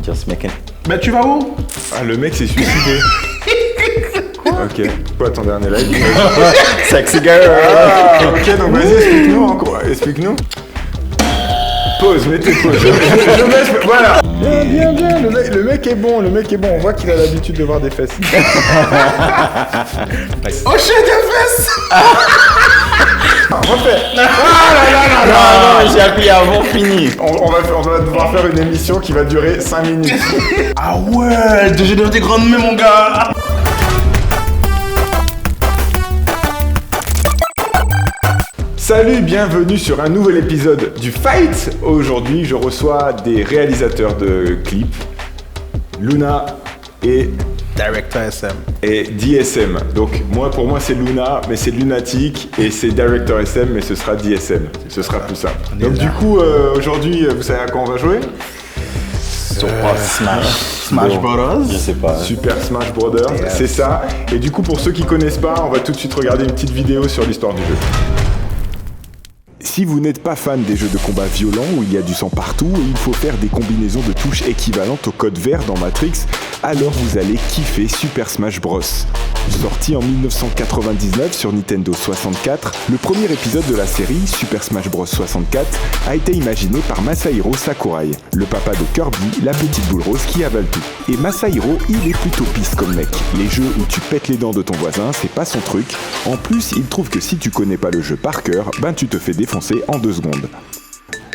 Just making. Bah tu vas où? Ah, le mec s'est suicidé. Ok. Quoi ton dernier live? Sexy girl. Ah, ok, donc vas-y, explique-nous encore. Explique-nous. Pause, mettez pause. Je mets, voilà. Bien. Le mec est bon, On voit qu'il a l'habitude de voir des fesses. Oh shit, des fesses! Refais. Non, j'ai appris avant, fini. On va devoir faire une émission qui va durer 5 minutes. Ah ouais, j'ai des grandes mains mon gars! Salut, bienvenue sur un nouvel épisode du Fight. Aujourd'hui, je reçois des réalisateurs de clips, Luna et Director SM. DSM. Donc pour moi c'est Luna, mais c'est Lunatic, et c'est Director SM, mais ce sera DSM. Ce sera plus simple. Donc du coup, aujourd'hui, vous savez à quoi on va jouer? Smash Brothers. Je sais pas. Super Smash Brothers, Yes. C'est ça. Et du coup, pour ceux qui connaissent pas, on va tout de suite regarder une petite vidéo sur l'histoire du jeu. Si vous n'êtes pas fan des jeux de combat violents où il y a du sang partout et il faut faire des combinaisons de touches équivalentes au code vert dans Matrix, alors vous allez kiffer Super Smash Bros. Sorti en 1999 sur Nintendo 64, le premier épisode de la série, Super Smash Bros 64, a été imaginé par Masahiro Sakurai, le papa de Kirby, la petite boule rose qui avale tout. Et Masahiro, il est plutôt pisse comme mec. Les jeux où tu pètes les dents de ton voisin, c'est pas son truc. En plus, il trouve que si tu connais pas le jeu par cœur, ben tu te fais défoncer en 2 secondes.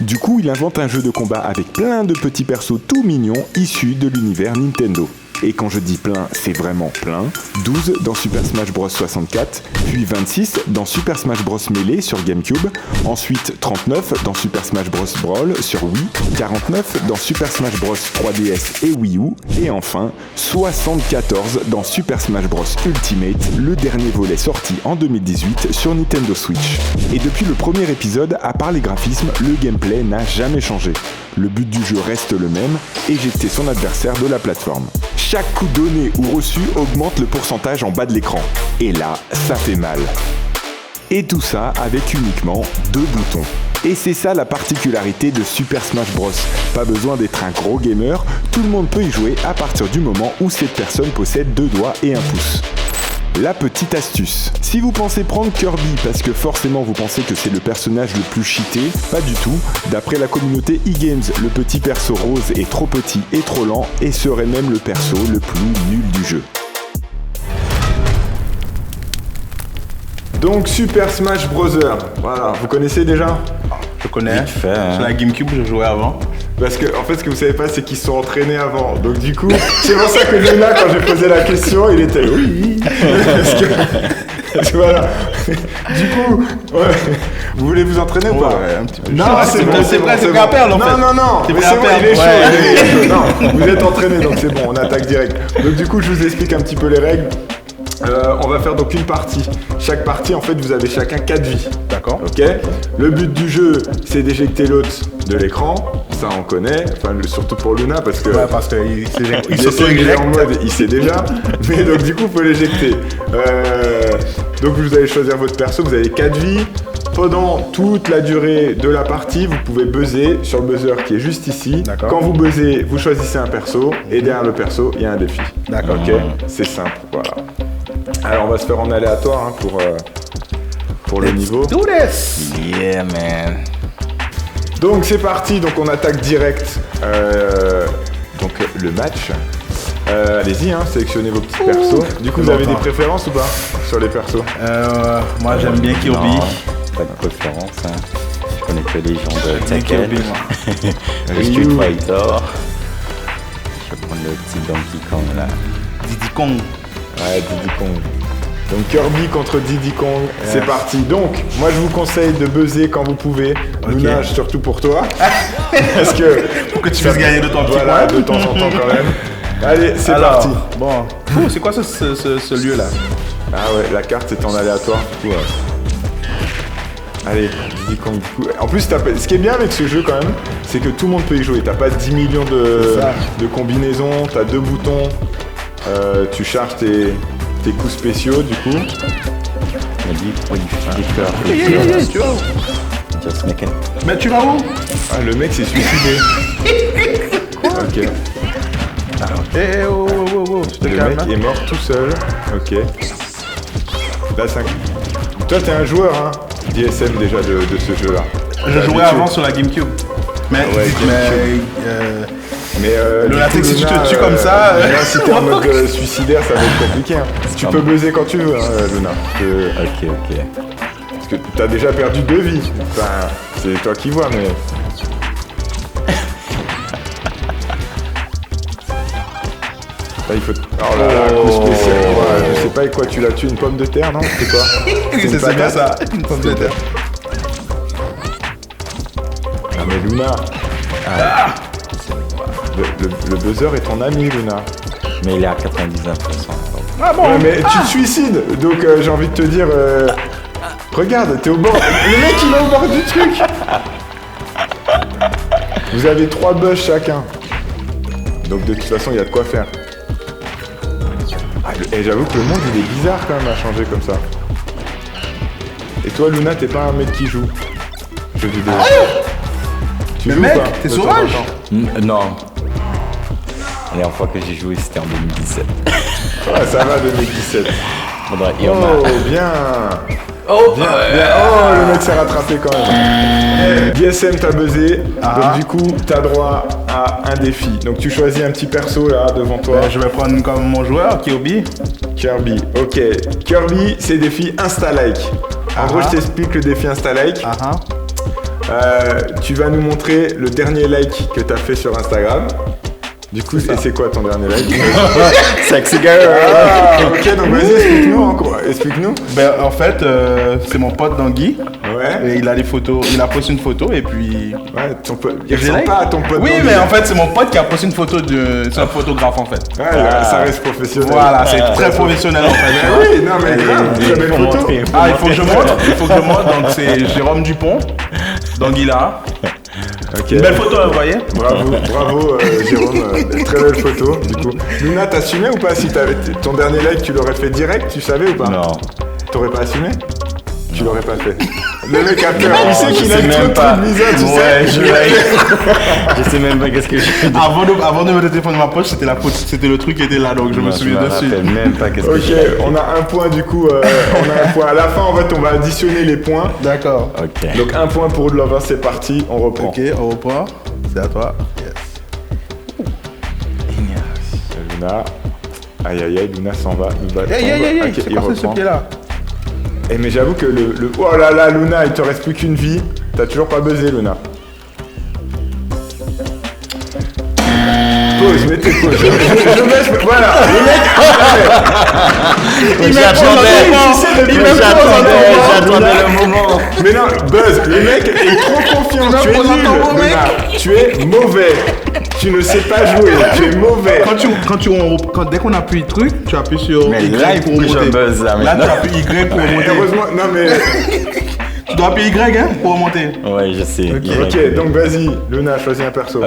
Du coup, il invente un jeu de combat avec plein de petits persos tout mignons issus de l'univers Nintendo. Et quand je dis plein, c'est vraiment plein. 12 dans Super Smash Bros 64, puis 26 dans Super Smash Bros Melee sur GameCube, ensuite 39 dans Super Smash Bros Brawl sur Wii, 49 dans Super Smash Bros 3DS et Wii U, et enfin 74 dans Super Smash Bros Ultimate, le dernier volet sorti en 2018 sur Nintendo Switch. Et depuis le premier épisode, à part les graphismes, le gameplay n'a jamais changé. Le but du jeu reste le même, éjecter son adversaire de la plateforme. Chaque coup donné ou reçu augmente le pourcentage en bas de l'écran. Et là, ça fait mal. Et tout ça avec uniquement 2 boutons. Et c'est ça la particularité de Super Smash Bros. Pas besoin d'être un gros gamer, tout le monde peut y jouer à partir du moment où cette personne possède 2 doigts et 1 pouce. La petite astuce. Si vous pensez prendre Kirby parce que forcément vous pensez que c'est le personnage le plus cheaté, pas du tout. D'après la communauté e-games, le petit perso rose est trop petit et trop lent et serait même le perso le plus nul du jeu. Donc Super Smash Bros. Voilà, vous connaissez déjà? Je connais. Vite fait, hein. Sur la GameCube, je jouais avant. Parce que, en fait, ce que vous savez pas, c'est qu'ils se sont entraînés avant. Donc, du coup, c'est pour ça que Luna, quand j'ai posé la question, il était oui. Parce que, voilà. Du coup, ouais. Vous voulez vous entraîner ou pas? Ouais, un petit peu. Non, C'est bon, bon, c'est prêt à perdre, en fait. Non. C'est Mais prêt à bon, perdre, il est chaud, ouais. il est chaud. Non, vous êtes entraînés, donc c'est bon, on attaque direct. Donc, du coup, je vous explique un petit peu les règles. On va faire donc une partie. Chaque partie, en fait, vous avez chacun 4 vies. D'accord. Ok. Le but du jeu, c'est d'éjecter l'autre de l'écran. Ça, on connaît. Enfin, surtout pour Luna, parce que. Ouais, parce qu'il Il s'auto-éjecte. en mode, il sait déjà. Mais donc, du coup, il faut l'éjecter. Donc, vous allez choisir votre perso. Vous avez 4 vies. Pendant toute la durée de la partie, vous pouvez buzzer sur le buzzer qui est juste ici. D'accord. Quand vous buzzez, vous choisissez un perso. Et derrière le perso, il y a un défi. D'accord. Ok. C'est simple. Voilà. Alors, on va se faire en aléatoire hein, pour le niveau. Do this! Yeah, man. Donc c'est parti, donc on attaque direct donc le match. Allez-y, hein, sélectionnez vos petits persos. Du coup, vous avez des préférences ou pas sur les persos? Moi, j'aime bien Kirby. Non, pas de préférence. Hein. Je connais que les gens de J'aime bien Tekken, Kirby, moi. le Street Fighter. Je vais prendre le petit Donkey Kong là. Diddy Kong. Ouais, Diddy Kong. Donc Kirby contre Diddy Kong, c'est parti. Donc, moi je vous conseille de buzzer quand vous pouvez. Ok. Luna, surtout pour toi. Parce que... Pour que tu puisses gagner de ton petit Voilà, coin. de temps en temps quand même. Allez, c'est Alors, parti. Bon. C'est quoi ce lieu-là? Ah ouais, la carte est en aléatoire. Du coup, allez, Diddy Kong du coup. En plus, ce qui est bien avec ce jeu quand même, c'est que tout le monde peut y jouer. T'as pas 10 millions de combinaisons, t'as 2 boutons. Tu charges tes coups spéciaux du coup. Mais lui, il fait peur. Tu vas où? Just making. Mais tu vas où? Ah, le mec s'est suicidé. Ok. Eh, oh, je te Le calme. mec est mort tout seul. Ok. Là, 5. Toi, t'es un joueur, hein, DSM déjà de ce jeu-là. Je jouais avant sur la GameCube. Mais, Lunatic, si tu te tues comme ça. Là, si t'es en mode suicidaire, ça va être compliqué. Hein. Tu peux buzzer quand tu veux, hein, Luna. Ok. Parce que t'as déjà perdu 2 vies. Enfin, c'est toi qui vois, mais. Là, il faut. Oh là là, coup spécial. Ouais, je sais pas avec quoi tu l'as tué, une pomme de terre, non? C'est quoi? C'est bien patate? ça, une pomme de terre. Ah, mais Luna. Le buzzer est ton ami, Luna. Mais il est à 99%. Ah bon? Ouais, mais tu te suicides, donc j'ai envie de te dire. Regarde, t'es au bord. Le mec, il est au bord du truc. Vous avez 3 buzz chacun. Donc de toute façon, il y a de quoi faire. Et j'avoue que le monde, il est bizarre quand même à changer comme ça. Et toi, Luna, t'es pas un mec qui joue jeux vidéo. Tu Mais joues mec, ou pas, t'es de temps en sauvage. temps? Non. La dernière fois que j'ai joué, c'était en 2017. Ah, ça va, 2017. Faudrait y en Oh, a. bien. Oh, Bien. Oh, le mec s'est rattrapé quand même. DSM, t'as buzzé. Donc du coup, t'as droit à un défi. Donc tu choisis un petit perso là devant toi. Je vais prendre comme mon joueur, Kirby. Kirby. Ok. Kirby, c'est défi Insta-like. En gros, je t'explique le défi Insta-like. Tu vas nous montrer le dernier like que t'as fait sur Instagram. Du coup, c'est quoi ton dernier like? Sexy girl. Ah, ok, donc vas-y, explique-nous encore. Explique-nous. Ben, en fait, c'est mon pote Dangui. Ouais. Et il a des photos, il a posté une photo et puis. Ouais, ton pote. Il J'ai ressemble like. pas à ton pote. Oui, Dangui. mais en fait, c'est mon pote qui a posté une photo de. C'est un photographe en fait. Ouais, là, ça reste professionnel. Voilà, c'est très professionnel en fait. Mais oui, non, mais grave, très belle photo. Ah, il faut que je montre. Donc c'est Jérôme Dupont, Danguila. Ok. Une belle photo, vous voyez. Bravo Jérôme, très belle photo du coup. Luna, t'assumais ou pas si t'avais ton dernier like, tu l'aurais fait direct, tu savais ou pas? Non. T'aurais pas assumé? Tu l'aurais pas fait. Le mec a peur, il sait je qu'il sais a le même truc pas. bizarre, tu Ouais, sais. je sais même pas qu'est-ce que j'ai dit. Avant de me téléphoner de ma poche, c'était le truc qui était là, donc je me souviens dessus. Je me rappelle même pas qu'est-ce que Ok, j'ai dit. on a un point du coup, on a un point. À la fin, en fait, on va additionner les points. D'accord. Ok. Donc un point pour Lover, c'est parti, on reprend. Ok, on reprend. C'est à toi. Yes. Luna. Aïe aïe aïe, Luna s'en va. Il va Hey, Ok, c'est il quoi ce reprend. pied-là? Eh mais j'avoue que le... Oh là là, Luna, il te reste plus qu'une vie. T'as toujours pas buzzé, Luna. Pause, mettez pause. Je baisse, voilà. Le mec... Il met J'attendais le moment. Mais non, buzz, le mec est trop confiant. Tu es nul, Luna. Tu es mauvais. Tu ne sais pas jouer. Tu es mauvais. Dès qu'on appuie truc, tu appuies sur Mais Y là, il faut pour que je remonter. buzz, là, Là, tu maintenant. appuies Y pour remonter. Heureusement, non mais... Tu dois appuyer Y hein, pour remonter. Ouais, je sais. Ok, donc vas-y, Luna, choisis un perso.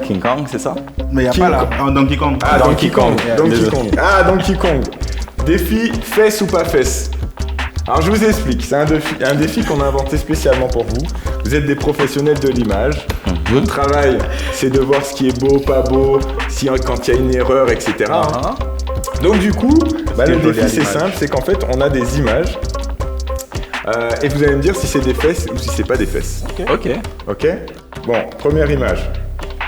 King Kong, c'est ça? Mais il n'y a King pas là. Kong. En Donkey Kong. Ah, Donkey Kong. Donkey Désolé. Kong. Ah, Donkey Kong. Défi fesses ou pas fesses. Alors je vous explique, c'est un défi qu'on a inventé spécialement pour vous. Vous êtes des professionnels de l'image. Votre travail, c'est de voir ce qui est beau, pas beau, quand il y a une erreur, etc. Donc du coup, le défi c'est simple, c'est qu'en fait on a des images. Et vous allez me dire si c'est des fesses ou si c'est pas des fesses. Ok. Ok? Bon, première image.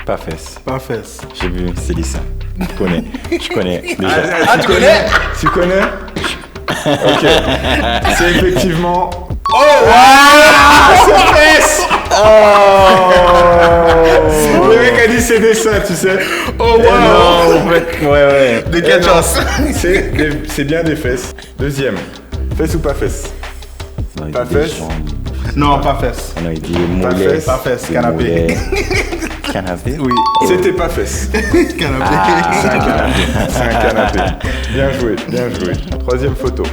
Pas fesse. Pas fesse. J'ai vu, c'est lycée. Je connais. Je connais déjà. Ah, tu connais? Tu connais? Ok. C'est effectivement. Oh! C'est fesses! Oh! Le mec a dit c'est des seins, tu sais. Oh wow! Non, en fait, ouais. De quelle chance? C'est bien des fesses. Deuxième. Fesses ou pas fesses? Non, il Pas dit des fesse. jambes. Non, pas fesse. Non, il dit Pas mollet. fesse. Pas fesse, des canapé. mollets. Canapé? Oui. C'était pas fesses. Canapé. C'est un canapé. Bien joué, bien joué. Troisième photo.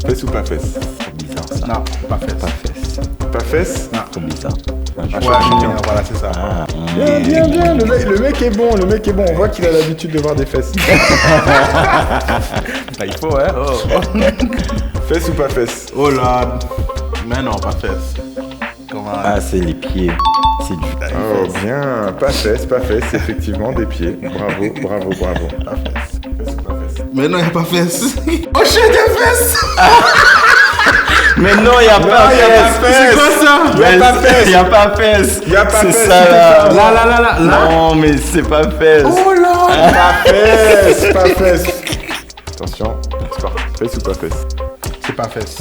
Fesses ou pas fesses? Trop bizarre ça. Non, pas fesse. Pas fesse. Pas fesses? Trop bizarre. Ouais, voilà, c'est ça. Bien, bien, bien. Le mec est bon, le mec est bon. On voit qu'il a l'habitude de voir des fesses. Il faut, hein. Fesses ou pas fesses? Oh là. Mais non, pas fesse. Comment? Ah, c'est les pieds. C'est du... Oh, bien. Pas fesse, effectivement, des pieds. Bravo. Mais non, il n'y a pas fesse. Oh, je suis des fesses. Mais non, il n'y a pas fesse. C'est quoi ça? Il n'y a pas fesse. Il n'y a pas fesse. C'est ça là. Là. Non, mais c'est pas fesse. Oh là. Pas fesse. Attention, c'est pas fesse ou pas fesse? C'est pas fesse.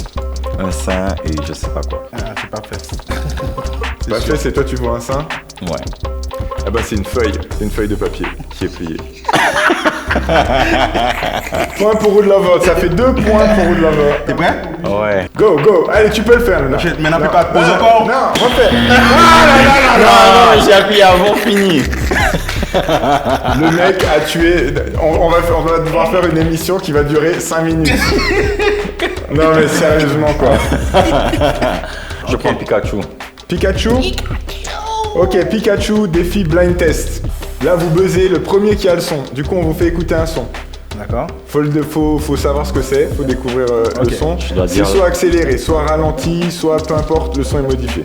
Un sein et je sais pas quoi. Ah, c'est pas fesse. Pas fesse et toi tu vois un sein? Ouais. Ah bah c'est une feuille de papier qui est pliée. Point pour Rude Lover, ça fait 2 points pour Rude Lover. T'es prêt? Ouais. Go, allez tu peux le faire là. Mais n'en fais pas de pause encore. Non, refais. Non, j'ai appuyé avant fini. Le mec a tué. On va devoir faire une émission qui va durer 5 minutes. Non mais sérieusement quoi. Je prends Pikachu. Pikachu. Ok, Pikachu, défi blind test. Là vous buzzez le premier qui a le son. Du coup on vous fait écouter un son. D'accord. Faut savoir ce que c'est, faut découvrir le son. dois C'est dire- soit accéléré, soit ralenti, soit peu importe, le son est modifié.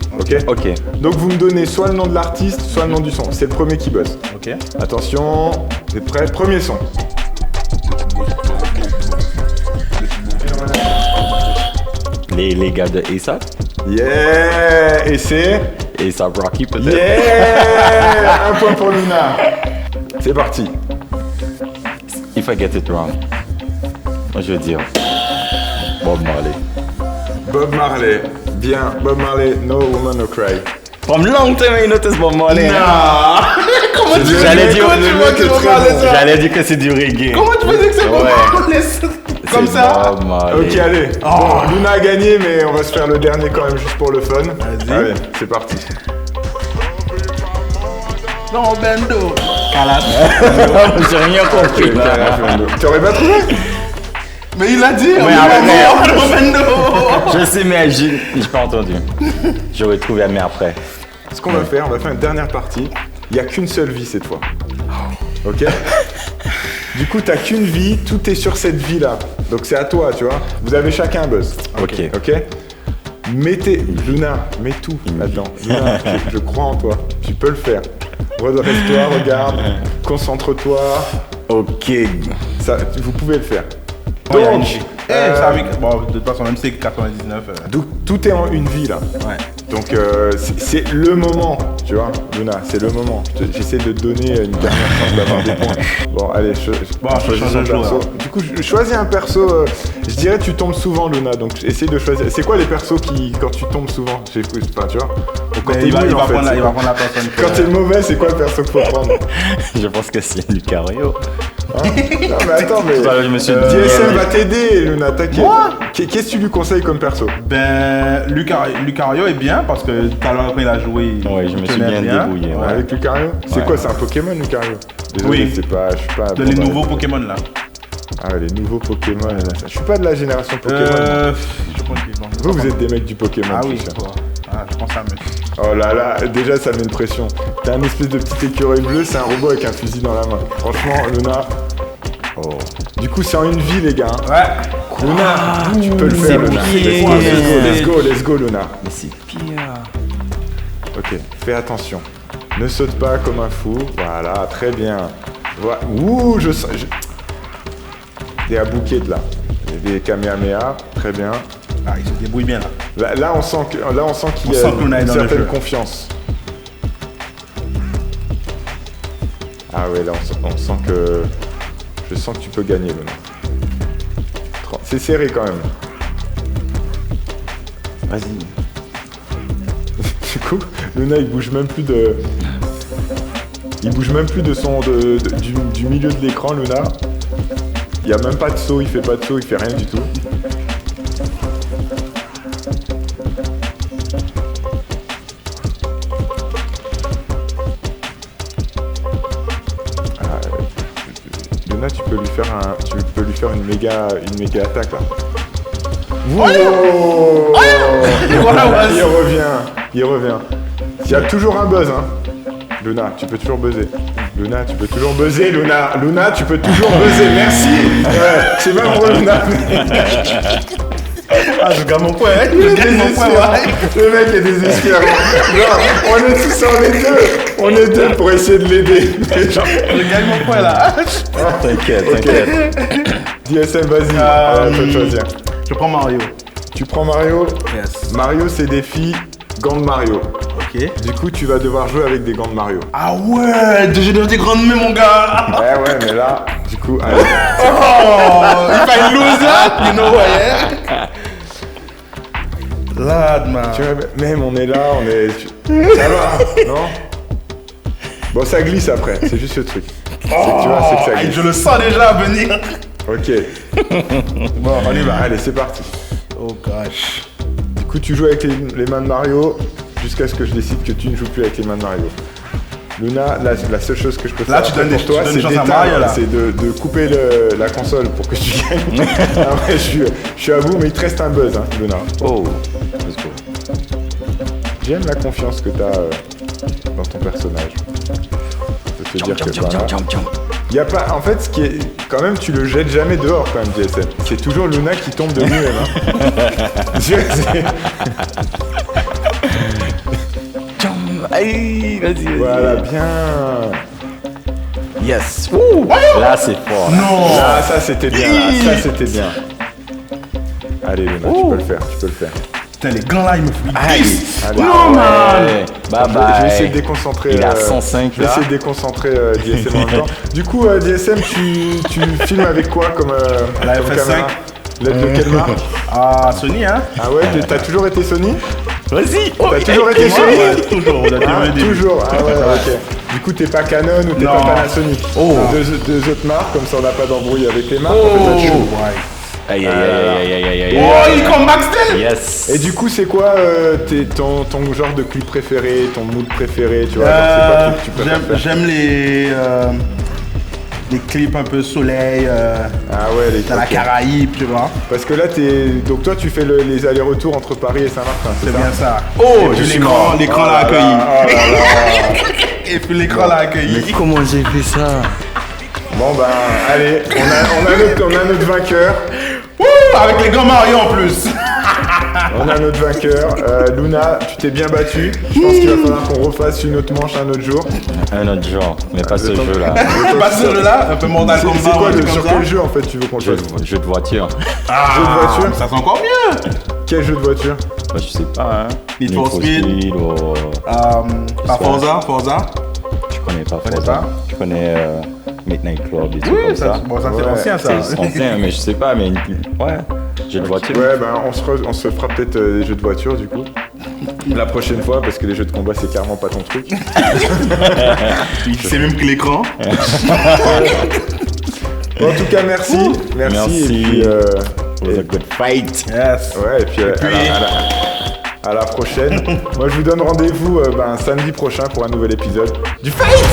Ok. Donc vous me donnez soit le nom de l'artiste, soit le nom du son. C'est le premier qui buzz. Ok. Attention, vous êtes prêts? Premier son. Les gars de ASAP. Yeah! Et c'est... ASAP Rocky peut-être. Yeah! Un point pour Luna. C'est parti. If I get it wrong. Moi je veux dire Bob Marley. Bob Marley. Bien. Bob Marley, No Woman No Cry. From long time I noticed Bob Marley. Comment tu J'allais dire, comment tu vois que tu vas parler ça? j'allais dire que c'est du reggae. Comment tu faisais que c'est bon? Comme C'est ça? Bob Marley. Ok, allez. Bon, Luna a gagné, mais on va se faire le dernier quand même, juste pour le fun. Vas-y. Allez, c'est parti. Non, Bendo. Calas. J'ai rien compris. Ok, tu aurais pas trouvé? Mais il a dit. Ouais, après. Bendo. Je sais, mais j'ai pas entendu. J'aurais trouvé mais après. Ce qu'on va faire, on va faire une dernière partie. Il n'y a qu'une seule vie cette fois. Ok? Du coup, t'as qu'une vie, tout est sur cette vie-là. Donc c'est à toi, tu vois. Vous avez chacun un buzz. Ok. Ok? Mettez, Luna, mets tout là-dedans. Luna, je crois en toi. Tu peux le faire. Redresse-toi, regarde, concentre-toi. Ok. Ça, vous pouvez le faire. Oh, il y a Donc, une- ça avec- bon, de toute façon, même si c'est 99. tout est en une vie là. Ouais. Donc c'est le moment, tu vois, Luna, c'est le moment. J'essaie de te donner une dernière chance d'avoir des points. Bon, allez, choisis change un un joueur. perso. Du coup, je choisis un perso. Je dirais tu tombes souvent, Luna. Donc essaye de choisir. C'est quoi les persos qui, quand tu tombes souvent, enfin, tu vois, quand Mais t'es il va nul, en fait, prendre c'est la quoi personne. Quand t'es mauvais, c'est quoi le perso qu'il faut prendre? Je pense que c'est Lucario. Hein Non mais attends, mais Tout à l'heure, je me suis dit- DSM va t'aider, Luna. T'inquiète. Qu'est-ce que tu lui conseilles comme perso? Ben, Lucario est bien parce que tout à l'heure quand il a joué, Ouais, je me il suis tenait bien débrouillé. Ouais, Ouais. avec Lucario? C'est Ouais. quoi? C'est un Pokémon, Lucario? Désolé, Oui. c'est pas. Je suis pas. De bon, les bah, nouveaux Pokémon là. Ah ouais, les nouveaux Pokémon. Je suis pas de la génération Pokémon. Je pense qu'ils vont. Vous êtes des mecs du Pokémon. Ah tout oui, ça. quoi. Ah, je pense à Meuf. Oh là là, déjà ça met une pression. T'as un espèce de petit écureuil bleu, c'est un robot avec un fusil dans la main. Franchement, Luna. Oh. Du coup, c'est en une vie, les gars. Hein. Ouais. Luna, tu peux le c'est faire, Luna. pire. Let's go, Luna. Mais c'est pire. Ok, fais attention. Ne saute pas comme un fou. Voilà, très bien. Ouh, je sens. Des Abouquet là. Des Kamehameha, très bien. Ah, il se débrouille bien là. Là, on sent qu'il On y a sent que Luna est une dans le certaine jeu. confiance. Ah ouais, là, on sent que... Je sens que tu peux gagner, Luna. C'est serré quand même. Vas-y. Du coup, Luna, il bouge même plus de... Il bouge même plus de son... du milieu de l'écran, Luna. Il n'y a même pas de saut, il fait pas de saut, il fait rien du tout. Luna, tu peux lui faire une méga attaque là. Wow il revient. Il y a toujours un buzz, hein. Luna, tu peux toujours buzzer. Luna, tu peux toujours buzzer, Luna. Luna, tu peux toujours buzzer. Merci. Ouais, c'est même pour Luna. Ah, je gagne mon point, hein. Je gagne mon point, ouais. Le mec est désespéré. Genre, on est tous on est deux pour essayer de l'aider. Genre, Je gagne mon point, là. T'inquiète, ok. DSM, vas-y, à toi de choisir. Je prends Mario. Tu prends Mario. Yes. Mario, c'est des filles, gants de Mario. Ok. Du coup, tu vas devoir jouer avec des gants de Mario. Ah ouais, j'ai des grandes mains, mon gars. Ouais, mais là, du coup, allez. Oh, if I lose that, you know what, yeah? Lad, man. Tu vois, même on est là, ça va, non? Bon, ça glisse après, c'est juste ce truc. Tu vois, c'est que ça glisse. Je le sens déjà venir. Ok, Bon, on y va. allez, c'est parti. Oh gosh. Du coup, tu joues avec les mains de Mario jusqu'à ce que je décide que tu ne joues plus avec les mains de Mario. Luna, la seule chose que je peux Là, faire tu donnes pour toi, des c'est chances à Mario, là. c'est de couper la console pour que tu gagnes. Ah ouais, je suis à bout, mais il te reste un buzz, hein, Luna. Oh, let's go. J'aime la confiance que tu as dans ton personnage. Je peux te dire que voilà. Y a pas, en fait, ce qui est, quand même, tu le jettes jamais dehors quand même, DSM. C'est toujours Luna qui tombe de lui-même. Hein. Tu vois, Allez, vas-y. voilà, bien. Yes. Là, c'est fort. Non. Ah, ça c'était bien, là. Ça c'était bien. Allez, Luna, tu peux le faire, tu peux le faire. Putain, les gants là, ils me font. Aïe. Allez. Non, man. Bye bye. Je vais essayer de déconcentrer. Il est à 105 Je vais là. essayer de déconcentrer DSM en même temps. Du coup, DSM, tu filmes avec quoi comme La comme FS5. caméra? L'aide de quelle marque? Ah, Sony, hein? Ah ouais, t'as toujours été Sony? Vas-y. T'as toujours été Moi, Sony? ouais, toujours, on a Ah, DVD. toujours, ah ouais, ok. Du coup, t'es pas Canon ou t'es Non. pas Panasonic. Oh. Deux autres marques, comme ça on n'a pas d'embrouille avec les marques. Oh, En fait, là, tu- ouais. Aïe, aïe, aïe, aïe, aïe, aïe. Oh, il come back still? Yes. Et du coup, c'est quoi ton genre de clip préféré, ton mood préféré, tu vois genre, c'est quoi que tu préfères faire? J'aime les clips un peu soleil, Ah ouais, les dans la ok. Caraïbe, tu vois. Parce que là, donc toi, tu fais les allers-retours entre Paris et Saint-Martin, C'est ça bien ça. Et Oh, puis j'ai c'est l'écran mort. l'a Oh là accueilli. là, oh là là. Et puis l'écran l'a accueilli. Comment j'ai fait ça? Bon ben, allez, on a notre vainqueur. Wouh, avec les gants Mario en plus. On a notre vainqueur. Luna, tu t'es bien battue. Je pense qu'il va falloir qu'on refasse une autre manche un autre jour. Un autre genre, mais pas ce Le temps- jeu-là. Pas ce jeu-là, un peu Mortal C'est Kombat. quoi un truc sur comme ça. quel jeu en fait tu veux qu'on le Jeu fasse? de voiture. Ah, Jeu de voiture. ça c'est encore mieux. Quel jeu de voiture? Bah, je sais pas, hein. Need for Speed. ou... Pas Forza. Je connais pas connais Forza. pas? Je connais Midnight Club, des trucs Oui, comme ça, ça. bon, ça c'est Ouais, ancien ça. C'est ancien, mais je sais pas, mais ouais, jeu de voiture. Ouais, ben on se fera peut-être des jeux de voiture du coup. La prochaine fois, parce que les jeux de combat c'est clairement pas ton truc. Il sait même que l'écran. Bon, en tout cas, merci. Merci. Et puis, It was a good fight. Yes. ouais, et puis, à la prochaine. Moi, je vous donne rendez-vous samedi prochain pour un nouvel épisode du Fight.